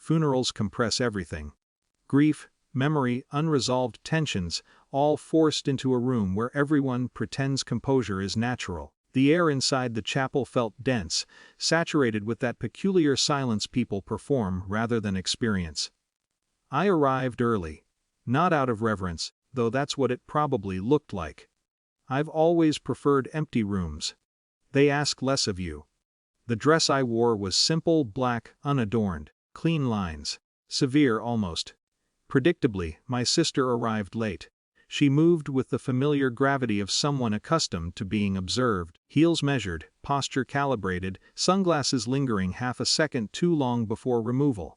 Funerals compress everything. Grief, memory, unresolved tensions, all forced into a room where everyone pretends composure is natural. The air inside the chapel felt dense, saturated with that peculiar silence people perform rather than experience. I arrived early. Not out of reverence, though that's what it probably looked like. I've always preferred empty rooms. They ask less of you. The dress I wore was simple, black, unadorned, clean lines. Severe almost. Predictably, my sister arrived late. She moved with the familiar gravity of someone accustomed to being observed, heels measured, posture calibrated, sunglasses lingering half a second too long before removal.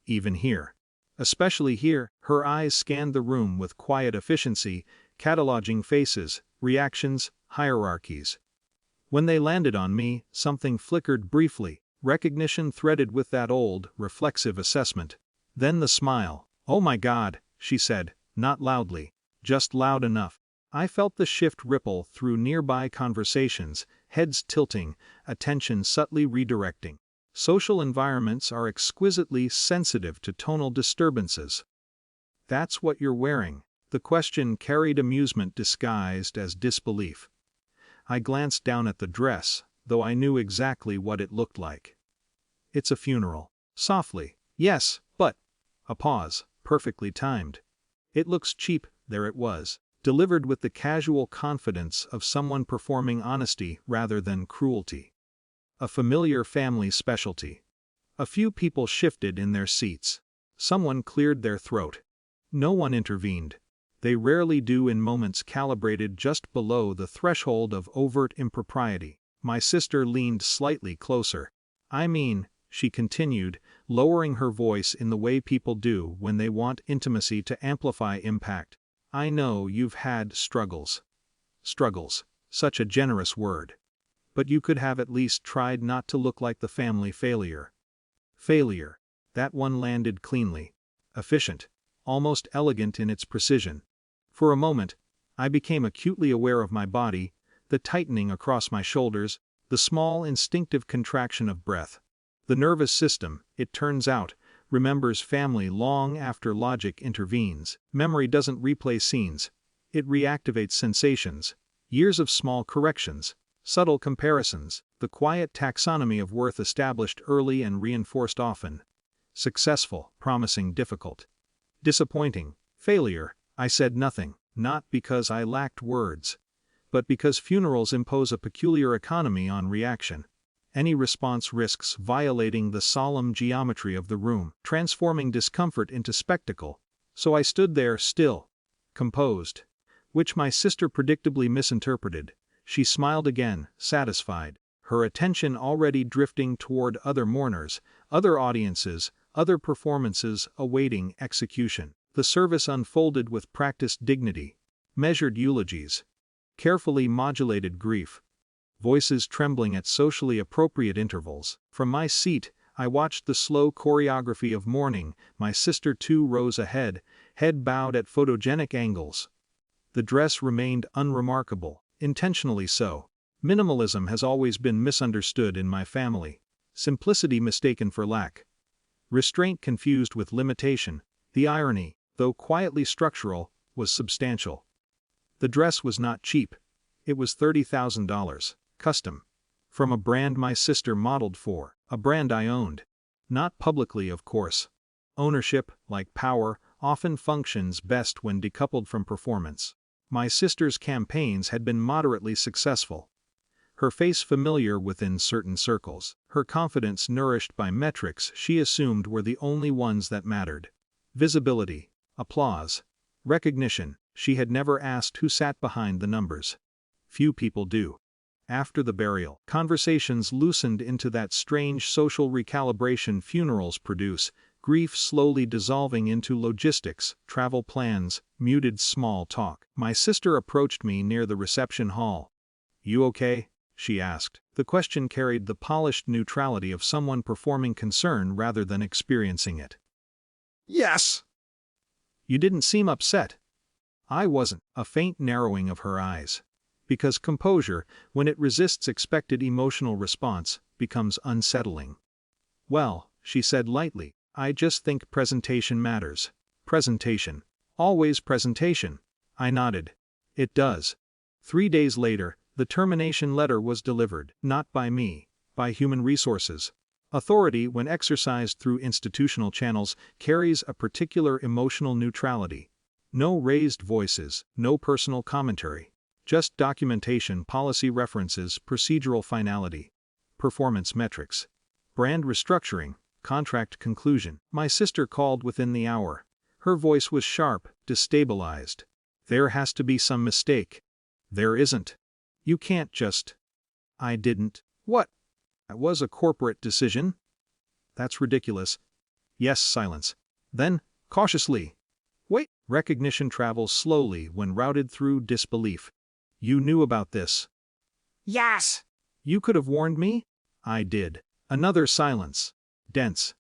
Even here. Especially here, her eyes scanned the room with quiet efficiency, cataloging faces, reactions, hierarchies. When they landed on me, something flickered briefly, recognition threaded with that old, reflexive assessment. Then the smile. "Oh my God," she said, not loudly, just loud enough. I felt the shift ripple through nearby conversations, heads tilting, attention subtly redirecting. Social environments are exquisitely sensitive to tonal disturbances. "That's what you're wearing." The question carried amusement disguised as disbelief. I glanced down at the dress, though I knew exactly what it looked like. "It's a funeral." Softly. "Yes, but..." A pause, perfectly timed. "It looks cheap." There it was, delivered with the casual confidence of someone performing honesty rather than cruelty. A familiar family specialty. A few people shifted in their seats. Someone cleared their throat. No one intervened. They rarely do in moments calibrated just below the threshold of overt impropriety. My sister leaned slightly closer. "I mean," she continued, lowering her voice in the way people do when they want intimacy to amplify impact, "I know you've had struggles." Struggles. Such a generous word. But you could have at least tried not to look like the family failure. Failure. That one landed cleanly. Efficient. Almost elegant in its precision. For a moment, I became acutely aware of my body, the tightening across my shoulders, the small instinctive contraction of breath. The nervous system, it turns out, remembers family long after logic intervenes. Memory doesn't replay scenes. It reactivates sensations. Years of small corrections, subtle comparisons, the quiet taxonomy of worth established early and reinforced often. Successful, promising, difficult. Disappointing, failure. I said nothing, not because I lacked words, but because funerals impose a peculiar economy on reaction. Any response risks violating the solemn geometry of the room, transforming discomfort into spectacle. So I stood there still, composed. Which my sister predictably misinterpreted. She smiled again, satisfied, her attention already drifting toward other mourners, other audiences, other performances awaiting execution. The service unfolded with practiced dignity, measured eulogies, carefully modulated grief. Voices trembling at socially appropriate intervals. From my seat, I watched the slow choreography of mourning. My sister 2 rows ahead, head bowed at photogenic angles. The dress remained unremarkable, intentionally so. Minimalism has always been misunderstood in my family. Simplicity mistaken for lack. Restraint confused with limitation. The irony, though quietly structural, was substantial. The dress was not cheap. It was $30,000. Custom. From a brand my sister modeled for, a brand I owned. Not publicly, of course. Ownership, like power, often functions best when decoupled from performance. My sister's campaigns had been moderately successful. Her face familiar within certain circles, her confidence nourished by metrics she assumed were the only ones that mattered. Visibility, applause, recognition. She had never asked who sat behind the numbers. Few people do. After the burial, conversations loosened into that strange social recalibration funerals produce, grief slowly dissolving into logistics, travel plans, muted small talk. My sister approached me near the reception hall. "You okay?" she asked. The question carried the polished neutrality of someone performing concern rather than experiencing it. "Yes." "You didn't seem upset." I wasn't. A faint narrowing of her eyes. Because composure, when it resists expected emotional response, becomes unsettling. "Well," she said lightly, I just think presentation matters. Presentation. Always presentation. I nodded. It does. 3 days later, the termination letter was delivered, not by me, by Human Resources. Authority, when exercised through institutional channels, carries a particular emotional neutrality. No raised voices, no personal commentary. Just documentation, policy references, procedural finality. Performance metrics. Brand restructuring, contract conclusion. My sister called within the hour. Her voice was sharp, destabilized. There has to be some mistake. There isn't. You can't just. I didn't. What? That was a corporate decision? That's ridiculous. Yes, silence. Then, cautiously. Wait. Recognition travels slowly when routed through disbelief. You knew about this. Yes. You could have warned me? I did. Another silence. Dense.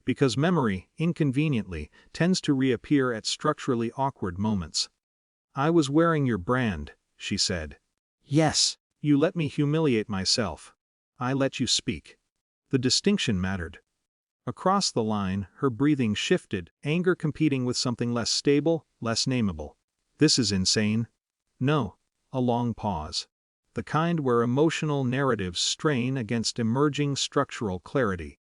Because memory, inconveniently, tends to reappear at structurally awkward moments. I was wearing your brand, she said. Yes. You let me humiliate myself. I let you speak. The distinction mattered. Across the line, her breathing shifted, anger competing with something less stable, less nameable. This is insane. No. A long pause. The kind where emotional narratives strain against emerging structural clarity.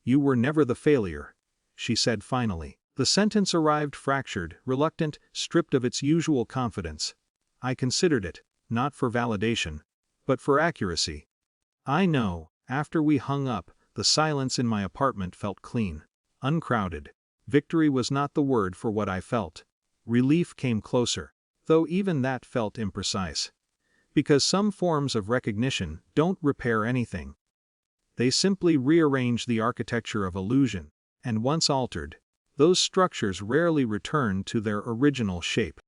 You were never the failure, she said finally. The sentence arrived fractured, reluctant, stripped of its usual confidence. I considered it, not for validation, but for accuracy. I know, after we hung up, the silence in my apartment felt clean, uncrowded. Victory was not the word for what I felt. Relief came closer, though even that felt imprecise. Because some forms of recognition don't repair anything. They simply rearrange the architecture of illusion, and once altered, those structures rarely return to their original shape.